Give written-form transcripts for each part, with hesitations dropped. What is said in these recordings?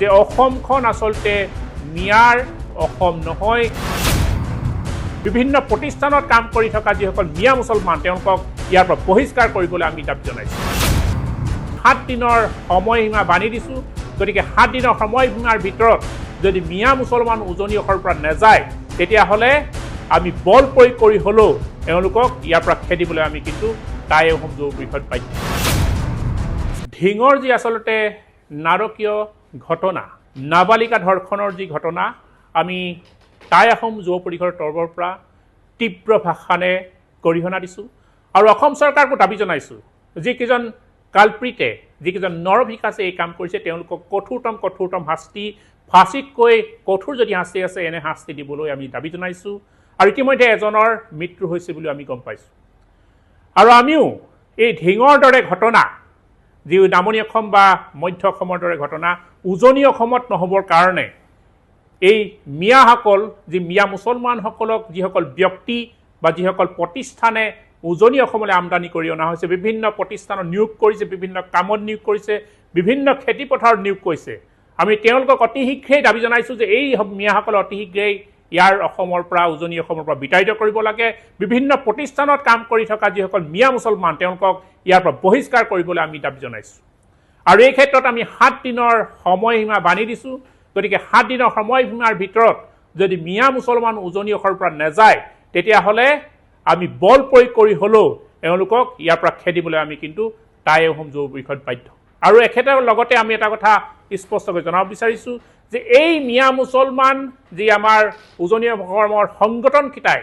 যে অসমখন আসলতে মিয়াৰ অসম নহয় বিভিন্ন প্ৰতিষ্ঠানত কাম কৰি থকা যিসকল মিয়া মুছলমান তেওঁলোকক ইয়াৰ পৰা বহিষ্কাৰ কৰিবলৈ আমি দাবী জনাইছোঁ 7 দিনৰ সময়সীমা বান্ধি দিছোঁ গতিকে 7 দিনৰ সময়সীমাৰ ভিতৰত যদি মিয়া মুছলমান উজনি অসমৰ পৰা নাযায় তেতিয়াহ'লে আমি বল প্ৰয়োগ কৰি হলেও তেওঁলোকক ইয়াৰ পৰা খেদিবলৈ আমি কিন্তু তাই অসম যুৱ পৰিষদ বাধ্য ঢিঙৰ যি আসলতে নাৰকীয় ঘটনা নাবালিকা ধৰ্ষণৰ যি ঘটনা আমি তাই অসম যুৱ পৰিষদৰ তৰফৰ পৰা তীব্ৰ ভাষাৰে গৰিহণা দিছোঁ আৰু অসম চৰকাৰকো দাবী জনাইছোঁ যিকেইজন কালপ্ৰিটে যিকেইজন নৰভিকাছে এই কাম কৰিছে তেওঁলোকক কঠোৰতম শাস্তি ফাঁচীতকৈ কঠোৰ যদি শাস্তি আছে এনে শাস্তি দিবলৈ আমি দাবী জনাইছোঁ আৰু ইতিমধ্যে এজনৰ মৃত্যু হৈছে বুলি আমি গম পাইছোঁ আৰু আমিও এই ঢিঙৰ দৰে ঘটনা যি নামনি অসম বা মধ্য অসমৰ দৰে ঘটনা উজনি অসমত নহবৰ কাৰণে এই মিয়াসকল যি মিয়া মুছলমানসকলক যিসকল ব্যক্তি বা যিসকল প্ৰতিষ্ঠানে উজনি অসমলৈ আমদানি কৰি অনা হৈছে বিভিন্ন প্ৰতিষ্ঠানত নিয়োগ কৰিছে বিভিন্ন কামত নিয়োগ কৰিছে বিভিন্ন খেতিপথাৰত নিয়োগ কৰিছে আমি তেওঁলোকক অতি শীঘ্ৰেই দাবী জনাইছোঁ যে এই মিয়াসকল অতি শীঘ্ৰেই ইয়াৰ অসমৰ পৰা উজনি অসমৰ পৰা বিতাড়িত কৰিব লাগে বিভিন্ন প্ৰতিষ্ঠানত কাম কৰি থকা যিসকল মিয়া মুছলমান তেওঁলোকক ইয়াৰ পৰা বহিষ্কাৰ কৰিবলৈ আমি দাবী জনাইছোঁ আৰু এই ক্ষেত্ৰত আমি 7 দিনৰ সময়সীমা বান্ধি দিছোঁ গতিকে 7 দিনৰ সময়সীমাৰ ভিতৰত যদি মিয়া মুছলমান উজনি অসমৰ পৰা নাযায় তেতিয়াহ'লে আমি বল প্ৰয়োগ কৰি হলেও তেওঁলোকক ইয়াৰ পৰা খেদিবলৈ আমি কিন্তু তাই অসম যুৱ পৰিষদ বাধ্য আৰু এখেতৰ লগতে আমি এটা কথা স্পষ্টকৈ জনাব বিচাৰিছোঁ যে এই মিয়া মুছলমান যি আমাৰ উজনি অসমৰ সংগঠনকেইটাই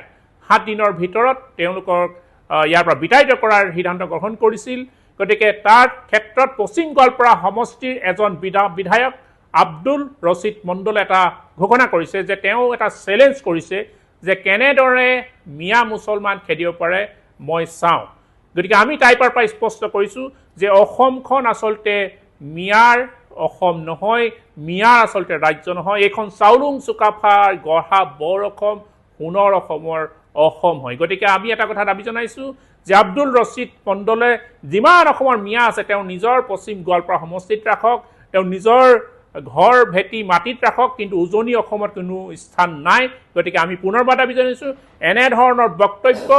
7 দিনৰ ভিতৰত তেওঁলোকক ইয়াৰ পৰা বিতাড়িত কৰাৰ সিদ্ধান্ত গ্ৰহণ কৰিছিল গতিকে তাৰ ক্ষেত্ৰত পশ্চিম গোৱালপাৰা সমষ্টিৰ এজন বিধায়ক আব্দুল ৰছিদ মণ্ডলে এটা ঘোষণা কৰিছে যে তেওঁ এটা চেলেঞ্জ কৰিছে যে কেনেদৰে মিয়া মুছলমান খেদিব পাৰে মই চাওঁ গতিকে আমি টাইপাৰ পৰা স্পষ্ট কৰিছোঁ যে অসমখন আসলতে মিয়াৰ অসম নহয় মিয়াৰ আসলতে ৰাজ্য নহয় এইখন চাউলুং চুকাফাৰ গঢ়া বৰ অসম সোণৰ অসমৰ অসম হয় গতিকে আমি এটা কথা দাবী জনাইছোঁ যে আব্দুল ৰছিদ মণ্ডলে যিমান অসমৰ মিয়া আছে তেওঁ নিজৰ পশ্চিম গোৱালপাৰা সমষ্টিত ৰাখক তেওঁ নিজৰ ঘৰ ভেটি মাটিত ৰাখক কিন্তু উজনি অসমত কোনো স্থান নাই গতিকে আমি পুনৰবাৰ দাবী জনাইছোঁ এনেধৰণৰ বক্তব্য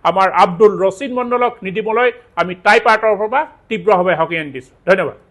আমাৰ আব্দুল ৰছিদ মণ্ডলক নিদিবলৈ আমি টাইপাৰ তৰফৰ পৰা তীব্ৰভাৱে সকীয়াই দিছোঁ ধন্যবাদ